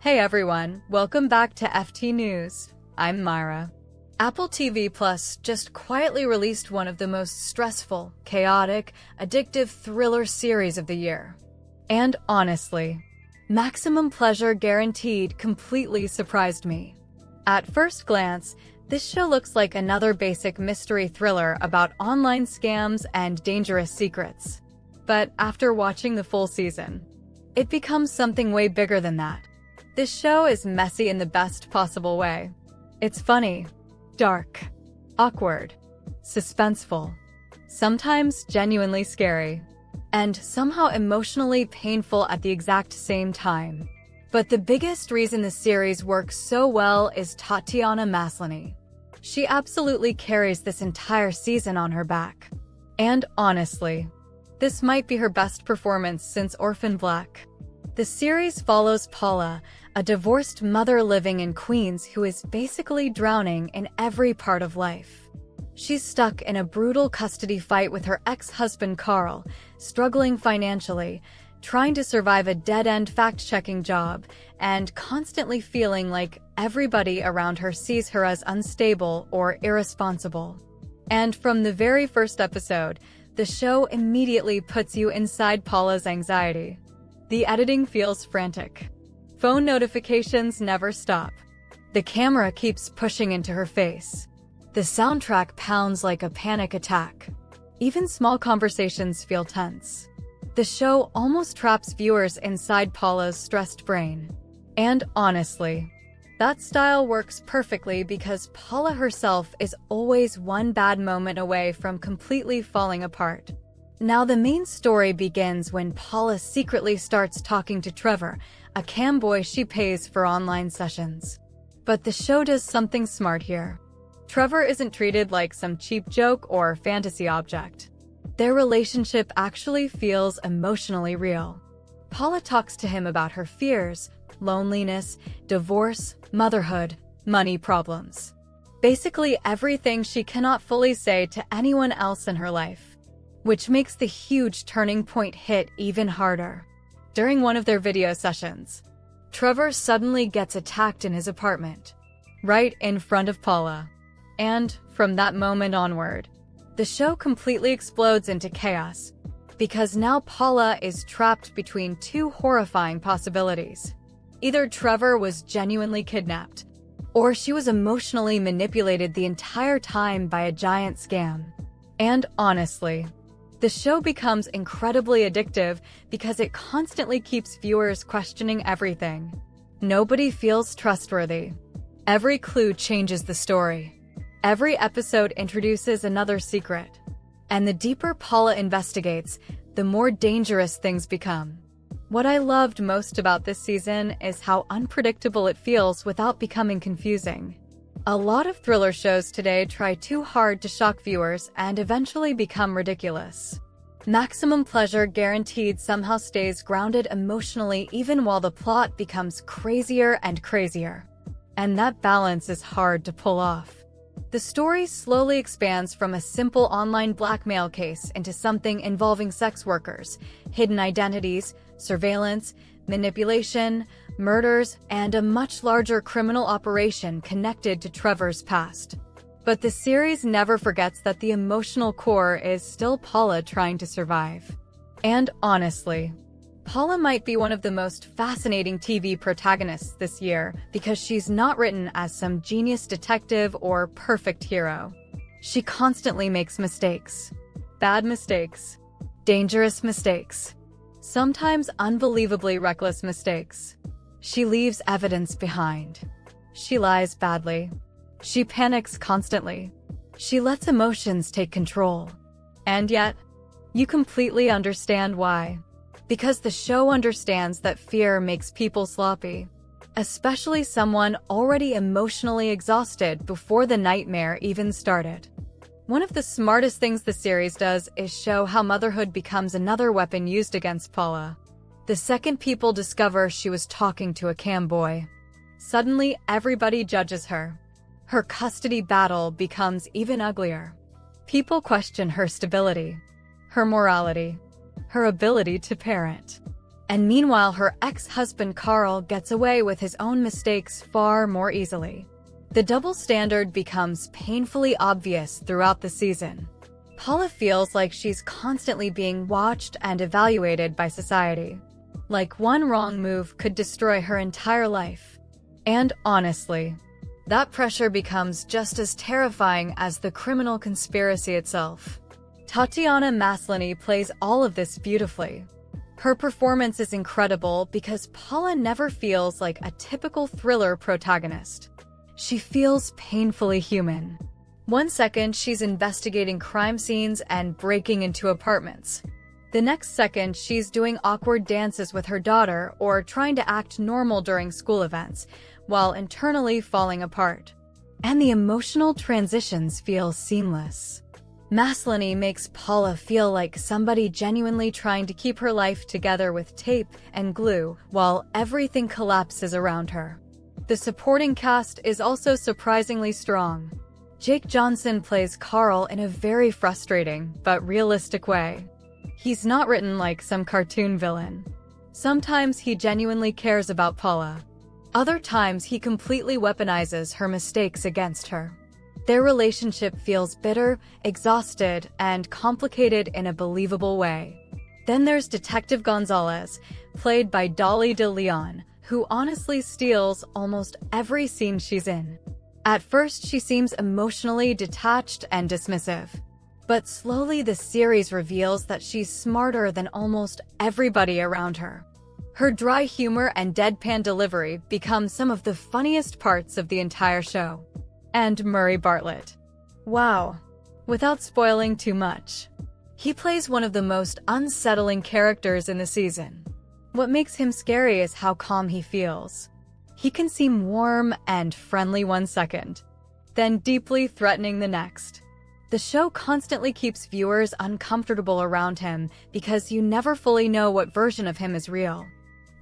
Hey everyone, welcome back to FT News. I'm Myra. Apple TV Plus just quietly released one of the most stressful, chaotic, addictive thriller series of the year. And honestly, maximum pleasure guaranteed completely surprised me. At first glance, this show looks like another basic mystery thriller about online scams and dangerous secrets. But after watching the full season, it becomes something way bigger than that. This show is messy in the best possible way. It's funny, dark, awkward, suspenseful, sometimes genuinely scary, and somehow emotionally painful at the exact same time. But the biggest reason the series works so well is Tatiana Maslany. She absolutely carries this entire season on her back. And honestly, this might be her best performance since Orphan Black. The series follows Paula, a divorced mother living in Queens who is basically drowning in every part of life. She's stuck in a brutal custody fight with her ex-husband Carl, struggling financially, trying to survive a dead-end fact-checking job, and constantly feeling like everybody around her sees her as unstable or irresponsible. And from the very first episode, the show immediately puts you inside Paula's anxiety. The editing feels frantic. Phone notifications never stop. The camera keeps pushing into her face. The soundtrack pounds like a panic attack. Even small conversations feel tense. The show almost traps viewers inside Paula's stressed brain. And honestly, that style works perfectly because Paula herself is always one bad moment away from completely falling apart. Now the main story begins when Paula secretly starts talking to Trevor, a cam boy she pays for online sessions. But the show does something smart here. Trevor isn't treated like some cheap joke or fantasy object. Their relationship actually feels emotionally real. Paula talks to him about her fears, loneliness, divorce, motherhood, money problems. Basically everything she cannot fully say to anyone else in her life, which makes the huge turning point hit even harder. During one of their video sessions, Trevor suddenly gets attacked in his apartment, right in front of Paula. And from that moment onward, the show completely explodes into chaos, because now Paula is trapped between two horrifying possibilities. Either Trevor was genuinely kidnapped, or she was emotionally manipulated the entire time by a giant scam. And honestly, the show becomes incredibly addictive because it constantly keeps viewers questioning everything. Nobody feels trustworthy. Every clue changes the story. Every episode introduces another secret. And the deeper Paula investigates, the more dangerous things become. What I loved most about this season is how unpredictable it feels without becoming confusing. A lot of thriller shows today try too hard to shock viewers and eventually become ridiculous. Maximum Pleasure guaranteed somehow stays grounded emotionally even while the plot becomes crazier and crazier. And that balance is hard to pull off. The story slowly expands from a simple online blackmail case into something involving sex workers, hidden identities, surveillance, manipulation, murders, and a much larger criminal operation connected to Trevor's past. But the series never forgets that the emotional core is still Paula trying to survive. And honestly, Paula might be one of the most fascinating TV protagonists this year because she's not written as some genius detective or perfect hero. She constantly makes mistakes. Bad mistakes. Dangerous mistakes. Sometimes unbelievably reckless mistakes. She leaves evidence behind. She lies badly. She panics constantly. She lets emotions take control. And yet, you completely understand why. Because the show understands that fear makes people sloppy, especially someone already emotionally exhausted before the nightmare even started. One of the smartest things the series does is show how motherhood becomes another weapon used against Paula. The second people discover she was talking to a cam boy, suddenly everybody judges her. Her custody battle becomes even uglier. People question her stability, her morality, her ability to parent. And meanwhile, her ex-husband Carl gets away with his own mistakes far more easily. The double standard becomes painfully obvious throughout the season. Paula feels like she's constantly being watched and evaluated by society. Like one wrong move could destroy her entire life. And honestly, that pressure becomes just as terrifying as the criminal conspiracy itself. Tatiana Maslany plays all of this beautifully. Her performance is incredible because Paula never feels like a typical thriller protagonist. She feels painfully human. One second, she's investigating crime scenes and breaking into apartments. The next second, she's doing awkward dances with her daughter or trying to act normal during school events, while internally falling apart. And the emotional transitions feel seamless. Maslany makes Paula feel like somebody genuinely trying to keep her life together with tape and glue while everything collapses around her. The supporting cast is also surprisingly strong. Jake Johnson plays Carl in a very frustrating but realistic way. He's not written like some cartoon villain. Sometimes he genuinely cares about Paula. Other times he completely weaponizes her mistakes against her. Their relationship feels bitter, exhausted, and complicated in a believable way. Then there's Detective Gonzalez, played by Dolly de Leon, who honestly steals almost every scene she's in. At first, she seems emotionally detached and dismissive. But slowly the series reveals that she's smarter than almost everybody around her. Her dry humor and deadpan delivery become some of the funniest parts of the entire show. And Murray Bartlett. Wow. Without spoiling too much, he plays one of the most unsettling characters in the season. What makes him scary is how calm he feels. He can seem warm and friendly one second, then deeply threatening the next. The show constantly keeps viewers uncomfortable around him because you never fully know what version of him is real.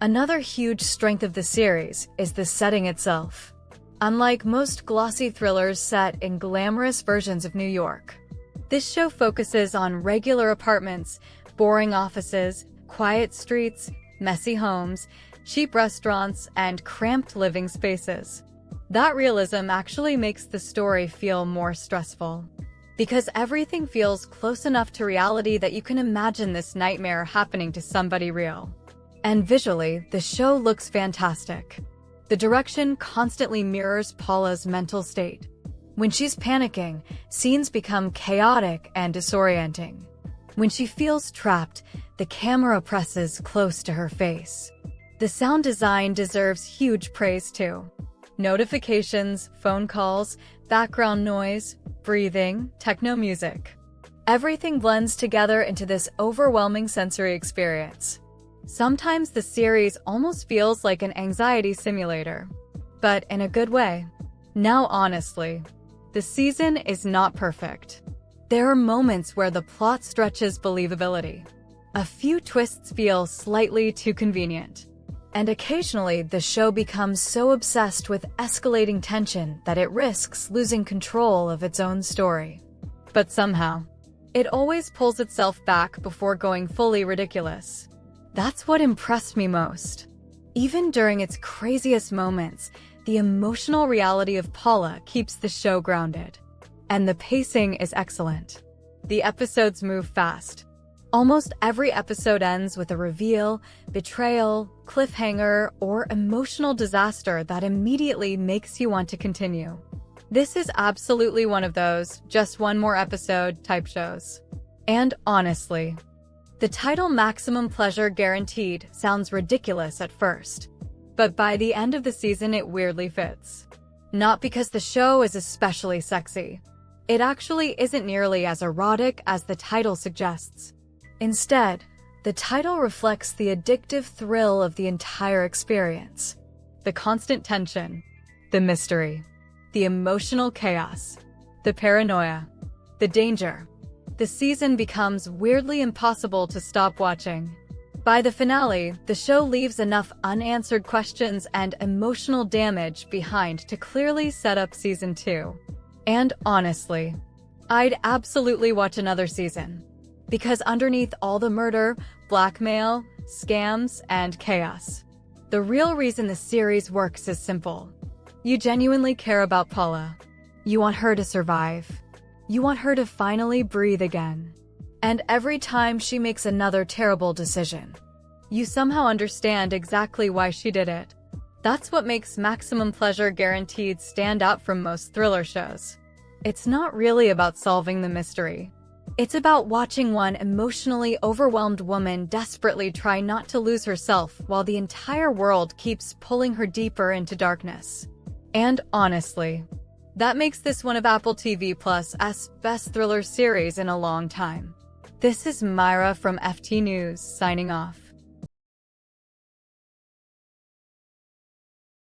Another huge strength of the series is the setting itself. Unlike most glossy thrillers set in glamorous versions of New York, this show focuses on regular apartments, boring offices, quiet streets, messy homes, cheap restaurants, and cramped living spaces. That realism actually makes the story feel more stressful, because everything feels close enough to reality that you can imagine this nightmare happening to somebody real. And visually, the show looks fantastic. The direction constantly mirrors Paula's mental state. When she's panicking, scenes become chaotic and disorienting. When she feels trapped, the camera presses close to her face. The sound design deserves huge praise too. Notifications, phone calls, background noise, breathing, techno music. Everything blends together into this overwhelming sensory experience. Sometimes the series almost feels like an anxiety simulator, but in a good way. Now honestly, the season is not perfect. There are moments where the plot stretches believability. A few twists feel slightly too convenient. And occasionally, the show becomes so obsessed with escalating tension that it risks losing control of its own story. But somehow, it always pulls itself back before going fully ridiculous. That's what impressed me most. Even during its craziest moments, the emotional reality of Paula keeps the show grounded. And the pacing is excellent. The episodes move fast. Almost every episode ends with a reveal, betrayal, cliffhanger, or emotional disaster that immediately makes you want to continue. This is absolutely one of those just one more episode type shows. And honestly, the title Maximum Pleasure Guaranteed sounds ridiculous at first, but by the end of the season it weirdly fits. Not because the show is especially sexy. It actually isn't nearly as erotic as the title suggests. Instead, the title reflects the addictive thrill of the entire experience. The constant tension, the mystery, the emotional chaos, the paranoia, the danger. The season becomes weirdly impossible to stop watching. By the finale, the show leaves enough unanswered questions and emotional damage behind to clearly set up season 2. And honestly, I'd absolutely watch another season. Because underneath all the murder, blackmail, scams, and chaos. The real reason the series works is simple. You genuinely care about Paula. You want her to survive. You want her to finally breathe again. And every time she makes another terrible decision, you somehow understand exactly why she did it. That's what makes Maximum Pleasure Guaranteed stand out from most thriller shows. It's not really about solving the mystery. It's about watching one emotionally overwhelmed woman desperately try not to lose herself while the entire world keeps pulling her deeper into darkness. And honestly, that makes this one of Apple TV+'s best thriller series in a long time. This is Myra from FT News, signing off.